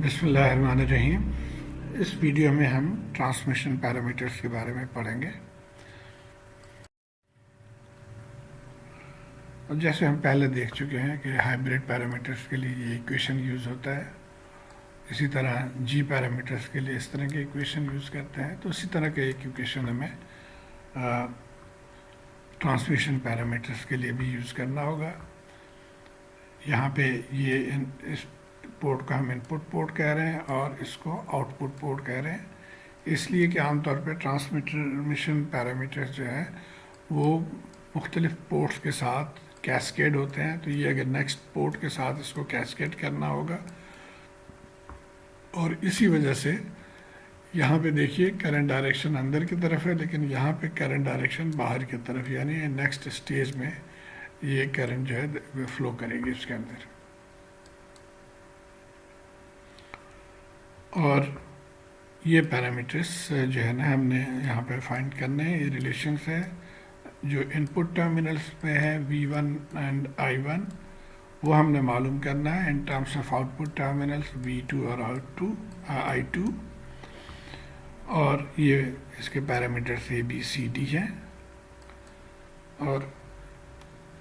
बिस्मिल्लाहिर्रहमानिर्रहीम। इस वीडियो में हम ट्रांसमिशन पैरामीटर्स के बारे में पढ़ेंगे। और जैसे हम पहले देख चुके हैं कि हाइब्रिड पैरामीटर्स के लिए ये इक्वेशन यूज़ होता है, इसी तरह जी पैरामीटर्स के लिए इस तरह के इक्वेशन यूज़ करते हैं। तो इसी तरह के एक इक्वेशन हमें ट्रांसमिशन पैरामीटर्स के लिए भी यूज़ करना होगा। यहाँ पे ये इस पोर्ट को हम इनपुट पोर्ट कह रहे हैं और इसको आउटपुट पोर्ट कह रहे हैं, इसलिए कि आमतौर पे ट्रांसमिशन पैरामीटर्स जो है वो मुख्तलिफ पोर्ट्स के साथ कैस्केड होते हैं। तो ये अगर नेक्स्ट पोर्ट के साथ इसको कैस्केड करना होगा, और इसी वजह से यहाँ पे देखिए करंट डायरेक्शन अंदर की तरफ है, लेकिन यहाँ पे करंट डायरेक्शन बाहर की तरफ, यानी नेक्स्ट स्टेज में ये करंट जो है फ्लो करेगी इसके अंदर। और ये पैरामीटर्स जो है ना हमने यहाँ पे फाइंड करने हैं। ये रिलेशंस है जो इनपुट टर्मिनल्स पे है V1 एंड I1, वो हमने मालूम करना है in terms of output terminals V2 और I2। और ये इसके पैरामीटर्स ABCD हैं। और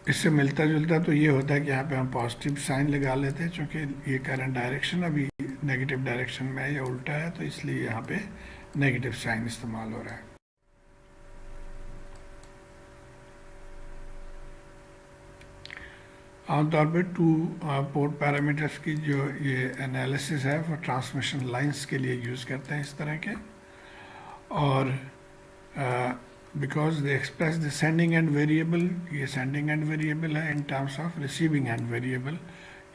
इससे मिलता जुलता तो ये होता है कि यहाँ पे हम पॉजिटिव साइन लगा लेते हैं, क्योंकि ये करंट डायरेक्शन अभी नेगेटिव डायरेक्शन में है या उल्टा है, तो इसलिए यहाँ पे नेगेटिव साइन इस्तेमाल हो रहा है। आमतौर पे टू पोर्ट पैरामीटर्स की जो ये एनालिसिस है वो ट्रांसमिशन लाइंस के लिए यूज़ करते हैं इस तरह के। और because they express the sending end variable, ये सेंडिंग एंड वेरिएबल है in terms of receiving end variable.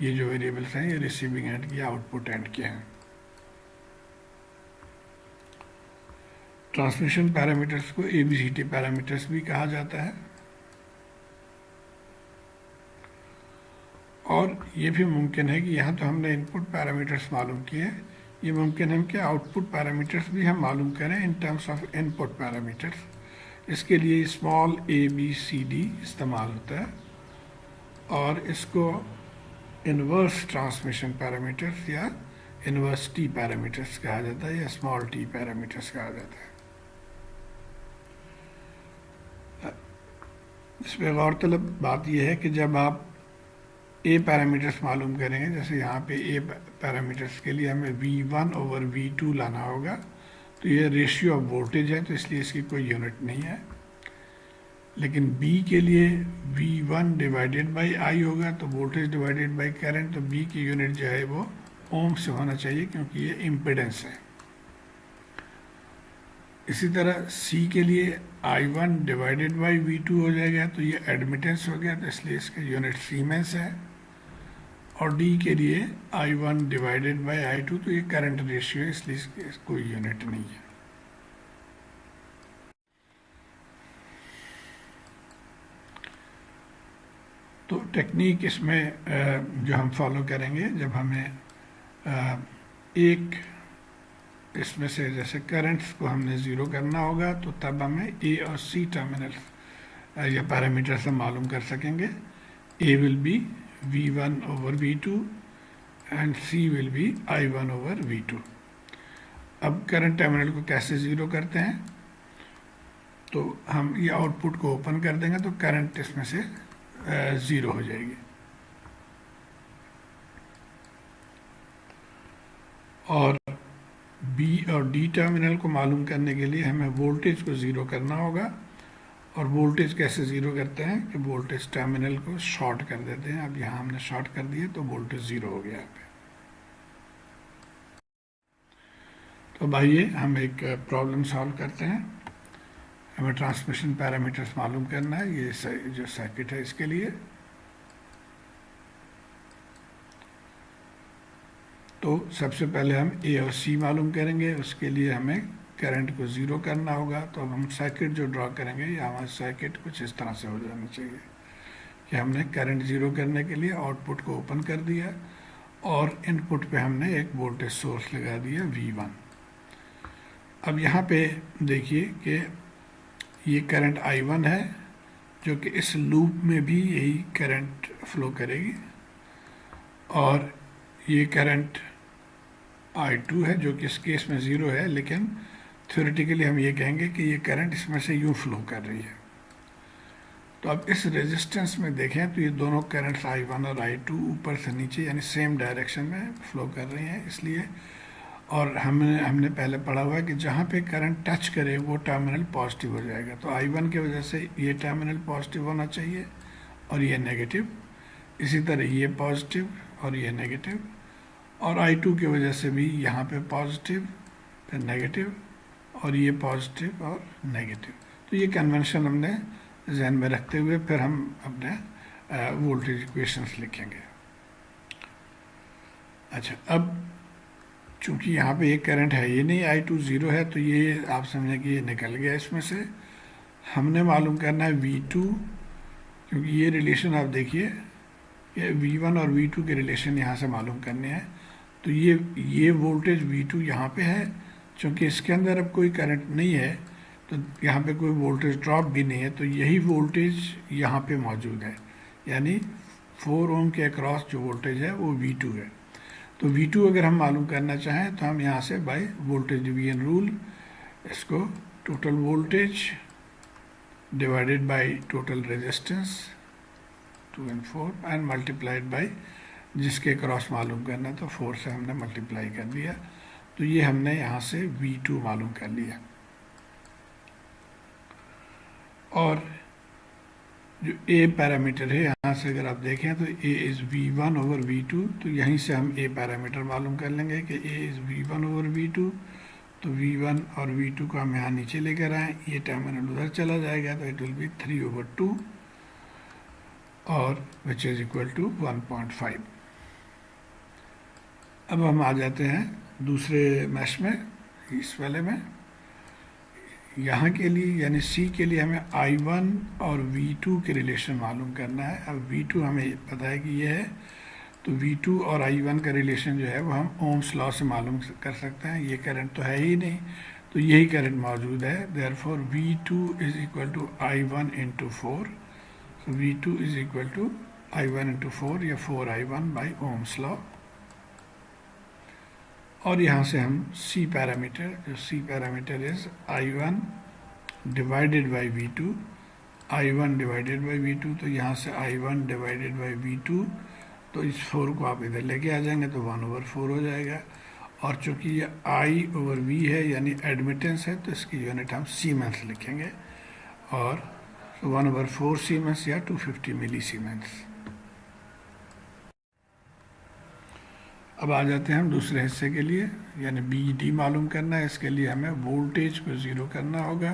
ये जो वेरिएबल्स हैं ये रिसीविंग एंड की आउटपुट एंड के हैं। ट्रांसमिशन पैरामीटर्स को ABCD पैरामीटर्स भी कहा जाता है। और ये भी मुमकिन है कि यहाँ तो हमने इनपुट पैरामीटर्स मालूम किए, ये मुमकिन है कि आउटपुट पैरामीटर्स भी हम मालूम करें in terms of input parameters. इसके लिए स्मॉल ABCD इस्तेमाल होता है, और इसको इन्वर्स ट्रांसमिशन पैरामीटर्स या इन्वर्स T पैरामीटर्स कहा जाता है, या स्मॉल T पैरामीटर्स कहा जाता है। इसमें गौरतलब बात यह है कि जब आप A पैरामीटर्स मालूम करेंगे, जैसे यहाँ पे A पैरामीटर्स के लिए हमें V1 ओवर V2 लाना होगा, तो ये रेशियो ऑफ वोल्टेज है, तो इसलिए इसकी कोई यूनिट नहीं है। लेकिन B के लिए V1 डिवाइडेड बाई I होगा, तो वोल्टेज डिवाइडेड बाई करंट, तो B की यूनिट जो है वो ओम से होना चाहिए, क्योंकि ये इम्पिडेंस है। इसी तरह C के लिए I1 डिवाइडेड बाई V2 हो जाएगा, तो ये एडमिटेंस हो गया, तो इसलिए इसका यूनिट सीमेंस है। और D के लिए I1 डिवाइडेड बाई I2, तो ये करंट रेशियो है, इसलिए इसकी कोई यूनिट नहीं है। तो टेक्निक इसमें जो हम फॉलो करेंगे, जब हमें एक इसमें से जैसे करंट्स को हमने ज़ीरो करना होगा, तो तब हमें A और C टर्मिनल या पैरामीटर्स हम मालूम कर सकेंगे। A will be V1 over V2 and C will be I1 over V2। अब करंट टर्मिनल को कैसे ज़ीरो करते हैं, तो हम ये आउटपुट को ओपन कर देंगे, तो करंट इसमें से ज़ीरो हो जाएगी। और B और D टर्मिनल को मालूम करने के लिए हमें वोल्टेज को ज़ीरो करना होगा। और वोल्टेज कैसे ज़ीरो करते हैं कि वोल्टेज टर्मिनल को शॉर्ट कर देते हैं। अब यहाँ हमने शॉर्ट कर दिया, तो वोल्टेज ज़ीरो हो गया यहाँ पे। तो अब आइए हम एक प्रॉब्लम सॉल्व करते हैं। हमें ट्रांसमिशन पैरामीटर्स मालूम करना है, ये जो सर्किट है इसके लिए। तो सबसे पहले हम A और C मालूम करेंगे, उसके लिए हमें करंट को ज़ीरो करना होगा। तो अब हम सर्किट जो ड्रॉ करेंगे, या हमारा सर्किट कुछ इस तरह से हो जाना चाहिए कि हमने करंट ज़ीरो करने के लिए आउटपुट को ओपन कर दिया, और इनपुट पे हमने एक वोल्टेज सोर्स लगा दिया V1। अब यहाँ पे देखिए कि ये करंट I1 है, जो कि इस लूप में भी यही करंट फ्लो करेगी, और ये करंट I2 है, जो कि इस केस में 0 है, लेकिन थ्योरेटिकली हम ये कहेंगे कि ये करंट इसमें से यूँ फ्लो कर रही है। तो अब इस रेजिस्टेंस में देखें तो ये दोनों करंट्स I1 और I2 ऊपर से नीचे यानी सेम डायरेक्शन में फ्लो कर रही हैं, इसलिए। और हमने पहले पढ़ा हुआ है कि जहाँ पे करंट टच करे वो टर्मिनल पॉजिटिव हो जाएगा। तो I1 की वजह से ये टर्मिनल पॉजिटिव होना चाहिए और ये नेगेटिव, इसी तरह ये पॉजिटिव और ये नेगेटिव, और I2 की वजह से भी यहाँ पे पॉजिटिव फिर नेगेटिव और ये पॉजिटिव और नेगेटिव। तो ये कन्वेंशन हमने जहन में रखते हुए फिर हम अपने वोल्टेज इक्वेशंस लिखेंगे। अच्छा, अब चूंकि यहाँ पे एक करंट है, ये नहीं I2 0 है, तो ये आप समझें कि ये निकल गया इसमें से। हमने मालूम करना है V2, क्योंकि ये रिलेशन आप देखिए, ये V1 और V2 के रिलेशन यहाँ से मालूम करने हैं। तो ये वोल्टेज V2 यहाँ पे है, चूँकि इसके अंदर अब कोई करंट नहीं है तो यहाँ पे कोई वोल्टेज ड्रॉप भी नहीं है, तो यही वोल्टेज यहाँ पे मौजूद है, यानी 4 ओम के अक्रॉस जो वोल्टेज है वो V2 है। तो V2 अगर हम मालूम करना चाहें तो हम यहाँ से बाय वोल्टेज डिवीजन रूल इसको total voltage divided by total resistance 2 and 4 and multiplied by जिसके क्रॉस मालूम करना, तो 4 से हमने मल्टीप्लाई कर दिया, तो ये हमने यहाँ से V2 मालूम कर लिया। और जो ए पैरामीटर है, यहाँ से अगर आप देखें तो A is V1 over V2, तो यहीं से हम ए पैरामीटर मालूम कर लेंगे कि A is V1 over V2। तो V1 और V2 को हम यहाँ नीचे लेकर आए, ये टर्मिनल उधर चला जाएगा, तो इट विल बी 3/2 और विच इज़ इक्वल टू 1.5। अब हम आ जाते हैं दूसरे मैश में, इस वाले में। यहाँ के लिए यानी C के लिए हमें I1 और V2 के रिलेशन मालूम करना है। अब V2 हमें पता है कि ये है, तो V2 और I1 का रिलेशन जो है वो हम ओम्स लॉ से मालूम कर सकते हैं। ये करंट तो है ही नहीं, तो यही करंट मौजूद है, therefore V2 is equal to I1 into 4। so V2 is equal to I1 into 4 या 4I1 बाई ओम्स लॉ। और यहाँ से हम C पैरामीटर, जो C parameter is I1 divided by V2, I1 divided by V2, तो यहाँ से I1 divided by V2, तो इस 4 को आप इधर लेके आ जाएंगे तो 1/4 हो जाएगा। और चूंकि ये I ओवर V है यानी एडमिटेंस है, तो इसकी यूनिट हम सीमेंस लिखेंगे, और 1/4 सीमेंस या 250 मिली सीमेंस। अब आ जाते हैं हम दूसरे हिस्से के लिए, यानी BD मालूम करना है। इसके लिए हमें वोल्टेज को 0 करना होगा।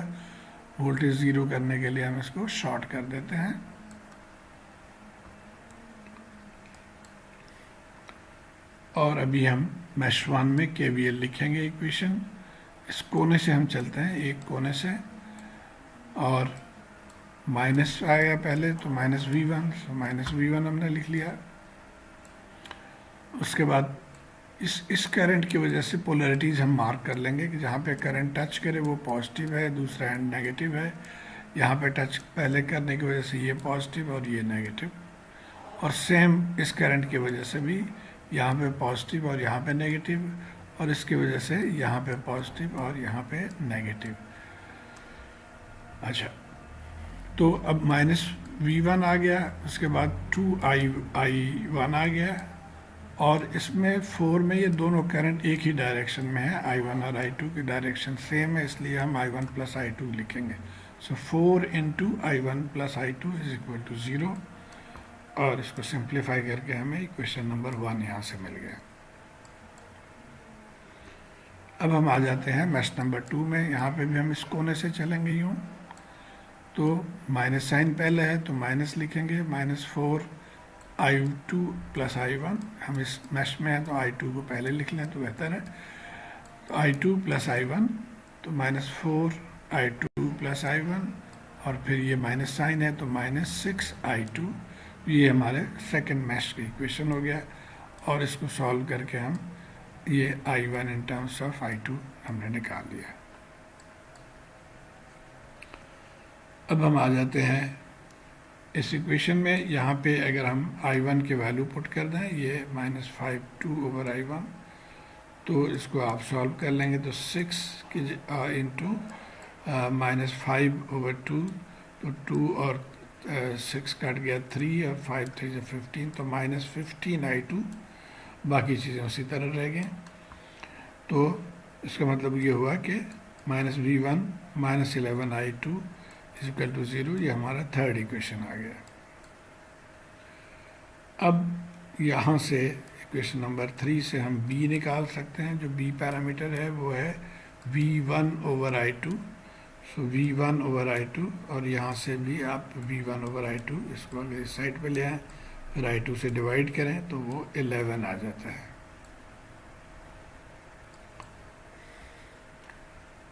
वोल्टेज 0 करने के लिए हम इसको शॉर्ट कर देते हैं। और अभी हम मैश 1 में KVL लिखेंगे इक्वेशन। इस कोने से हम चलते हैं, एक कोने से, और माइनस आएगा पहले, तो -V1, तो -V1 हमने लिख लिया। उसके बाद इस करंट की वजह से पोलैरिटीज हम मार्क कर लेंगे कि जहाँ पे करंट टच करे वो पॉजिटिव है, दूसरा एंड नेगेटिव है। यहाँ पे टच पहले करने की वजह से ये पॉजिटिव और ये नेगेटिव, और सेम इस करंट की वजह से भी यहाँ पे पॉजिटिव और यहाँ पे नेगेटिव, और इसकी वजह से यहाँ पे पॉजिटिव और यहाँ पे नेगेटिव। अच्छा, तो अब -V1 आ गया, उसके बाद 2I1 आ गया, और इसमें 4 में ये दोनों करंट एक ही डायरेक्शन में है, I1 और I2 की डायरेक्शन सेम है, इसलिए हम I1 प्लस I2 लिखेंगे। So 4 into I1 plus I2 is equal to 0, और इसको सिंप्लीफाई करके हमें इक्वेशन नंबर 1 यहाँ से मिल गया। अब हम आ जाते हैं मैश नंबर 2 में। यहाँ पे भी हम इस कोने से चलेंगे यूँ, तो माइनस साइन पहले है तो माइनस लिखेंगे, -4 I2 प्लस I1। हम इस मैश में हैं तो I2 को पहले लिख लें तो बेहतर है। तो I2 प्लस I1, तो -4 I2 प्लस I1, और फिर ये माइनस साइन है तो -6 I2। ये हमारे सेकंड मैश की इक्वेशन हो गया, और इसको सॉल्व करके हम ये I1 in terms of I2 हमने निकाल लिया। अब हम आ जाते हैं इस इक्वेशन में। यहाँ पे अगर हम I1 की वैल्यू पुट कर दें, ये -5 2/I1, तो इसको आप सॉल्व कर लेंगे तो 6 की इंटू -5/2, तो 2 और 6 कट गया 3 और 5 3 से 15, तो -15I2, बाकी चीज़ें उसी तरह रह गई। तो इसका मतलब ये हुआ कि -V1 -11I2 = 0, ये हमारा थर्ड इक्वेशन आ गया। अब यहाँ से इक्वेशन नंबर 3 से हम b निकाल सकते हैं। जो b पैरामीटर है वो है V1/I2, सो V1/I2, और यहाँ से भी आप V1/I2 इसको अगर इस साइड पे ले आएँ, फिर I2 से डिवाइड करें तो वो 11 आ जाता है।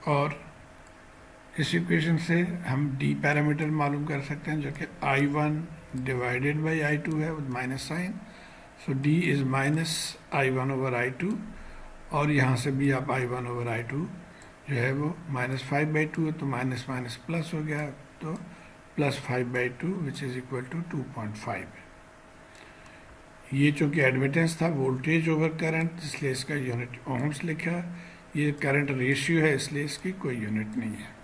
और इस इक्वेशन से हम d पैरामीटर मालूम कर सकते हैं, जो कि I1/I2 है with minus sign, so d is -I1/I2, और यहाँ से भी आप I1/I2 जो है वो -5/2 है, तो माइनस माइनस प्लस हो गया, तो +5/2 विच इज़ इक्वल टू 2.5। ये चूँकि एडमिटेंस था वोल्टेज ओवर करंट, इसलिए इसका यूनिट ओम्स लिखा। ये करंट रेशियो है, इसलिए इसकी कोई यूनिट नहीं है।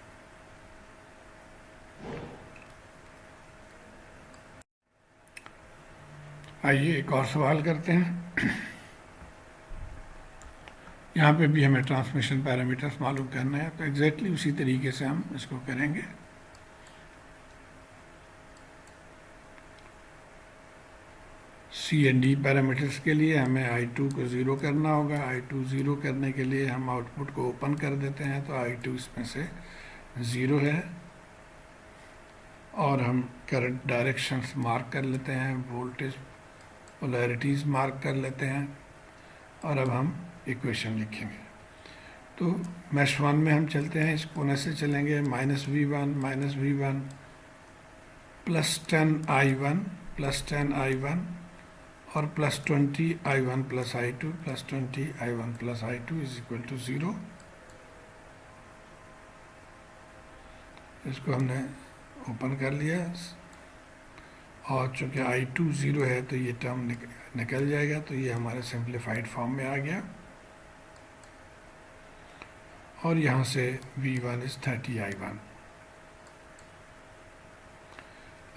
आइए एक और सवाल करते हैं। यहाँ पे भी हमें ट्रांसमिशन पैरामीटर्स मालूम करना है, तो एग्जैक्टली उसी तरीके से हम इसको करेंगे। C एंड D पैरामीटर्स के लिए हमें I2 को 0 करना होगा। I2 0 करने के लिए हम आउटपुट को ओपन कर देते हैं, तो I2 इसमें से 0 है, और हम करंट डायरेक्शंस मार्क कर लेते हैं, वोल्टेज पोलैरिटीज़ मार्क कर लेते हैं, और अब हम इक्वेशन लिखेंगे। तो मैश 1 में हम चलते हैं, इस कोने से चलेंगे, -V1 +10I1 और +20I1 +I2 +20I1 +I2 = 0। इसको हमने ओपन कर लिया, और चूँकि I2 0 है तो ये टर्म निकल जाएगा, तो ये हमारे सिंप्लीफाइड फॉर्म में आ गया। और यहाँ से V1 इज़ 30I1।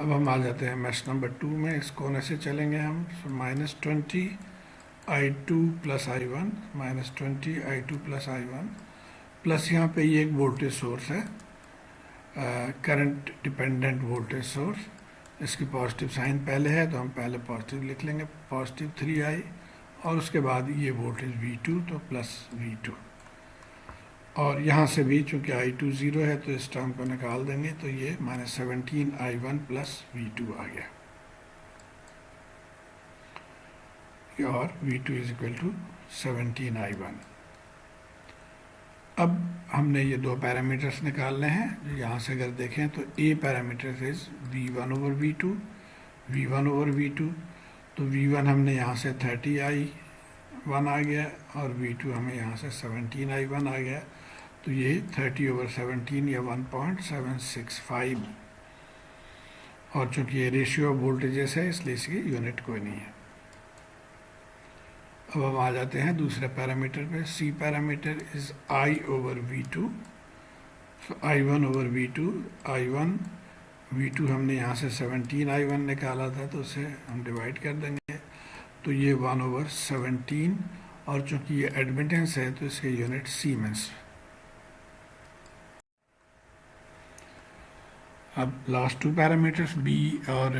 अब हम आ जाते हैं मैश नंबर 2 में, इस कोने से चलेंगे हम, सो -20I2 +I1 -20I2 +I1 plus यहाँ पे ये एक वोल्टेज सोर्स है, करंट डिपेंडेंट वोल्टेज सोर्स। इसकी पॉजिटिव साइन पहले है, तो हम पहले पॉजिटिव लिख लेंगे, +3I, और उसके बाद ये वोल्टेज V2, तो +V2। और यहाँ से भी चूँकि I2 0 है, तो इस टर्म को निकाल देंगे, तो ये -17I1 +V2 आ गया, और V2 = 17I1। अब हमने ये दो पैरामीटर्स निकालने हैं। यहाँ से अगर देखें तो A पैरामीटर इज़ V1/V2, तो V1 हमने यहाँ से 30I1 आ गया, और V2 हमें यहाँ से 17I1 आ गया, तो ये 30/17 या 1.765, और चूँकि ये रेशियो ऑफ वोल्टेजेस है, इसलिए इसकी यूनिट कोई नहीं है। अब हम आ जाते हैं दूसरे पैरामीटर पे। C parameter is I/V2, so I1/V2, V2 हमने यहाँ से 17I1 निकाला था, तो उसे हम डिवाइड कर देंगे, तो ये 1/17, और चूँकि ये एडमिटेंस है तो इसके यूनिट सीमेंस। अब लास्ट 2 पैरामीटर्स B और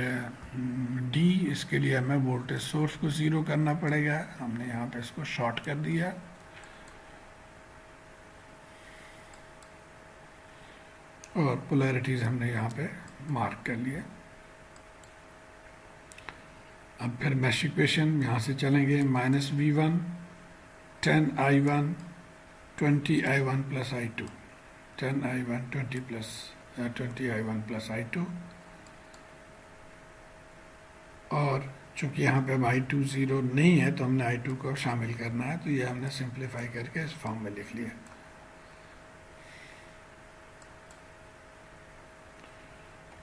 D, इसके लिए हमें वोल्टेज सोर्स को 0 करना पड़ेगा। हमने यहाँ पे इसको शॉर्ट कर दिया, और पोलैरिटीज़ हमने यहाँ पे मार्क कर लिया। अब फिर मैश इक्वेशन यहाँ से चलेंगे, -V1 10I1 20I1 +I2, 10I1 20I1 +I2, और चूँकि यहाँ पे I2 0 नहीं है, तो हमने I2 को शामिल करना है, तो ये हमने सिंप्लीफाई करके इस फॉर्म में लिख लिया।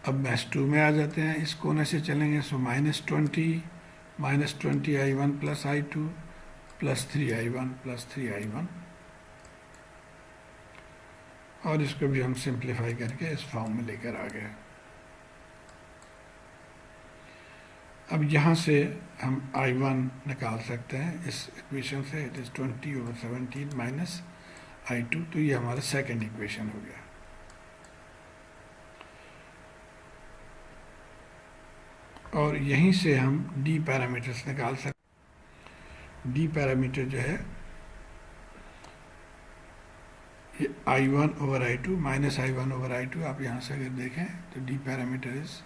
अब मैश 2 में आ जाते हैं, इस कोने से चलेंगे, सो -20I1 +I2 +3i1 और इसको भी हम सिंप्लीफाई करके इस फॉर्म में लेकर आ गए। अब यहाँ से हम i1 निकाल सकते हैं इस इक्वेशन से, इट इज़ 20/17 माइनस i2, तो ये हमारा सेकंड इक्वेशन हो गया। और यहीं से हम d पैरामीटर्स निकाल सकते। d पैरामीटर जो है ये i1/i2 माइनस i1/i2, आप यहाँ से अगर देखें तो d parameter is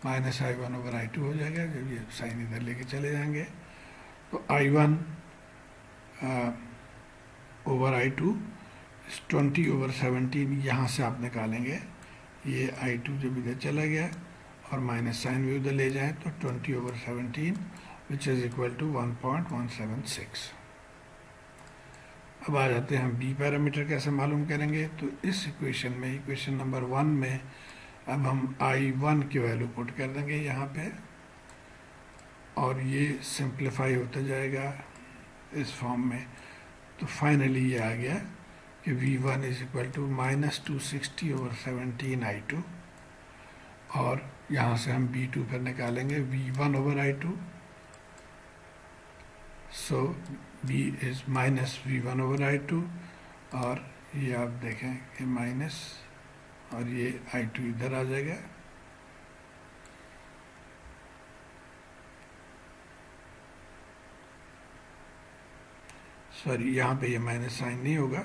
minus i1/i2 हो जाएगा। जब ये साइन इधर लेके चले जाएंगे तो i1/i2 20/17 यहाँ से आप निकालेंगे। ये i2 जब इधर चला गया और माइनस साइन भी उधर ले जाए तो 20/17 विच इज़ इक्वल टू 1.176। अब आ जाते हैं हम बी पैरामीटर कैसे मालूम करेंगे। तो इस इक्वेशन में, इक्वेशन नंबर 1 में, अब हम i1 की वैल्यू पुट कर देंगे यहाँ पे और ये सिंप्लीफाई होता जाएगा इस फॉर्म में। तो फाइनली ये आ गया कि v1 is equal to -260/17 i2, और यहाँ से हम b2 पर निकालेंगे v1/i2। So b is -v1/i2, और ये आप देखें कि माइनस, और ये i2 इधर आ जाएगा। सॉरी, यहाँ पे ये माइनस साइन नहीं होगा।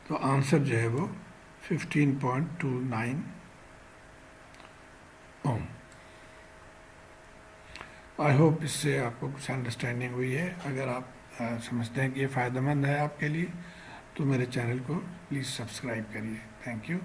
तो आंसर जो है वो 15.29 ओम। आई होप इससे आपको कुछ अंडरस्टैंडिंग हुई है। अगर आप समझते हैं कि ये फ़ायदेमंद है आपके लिए तो मेरे चैनल को प्लीज़ सब्सक्राइब करिए। Thank you.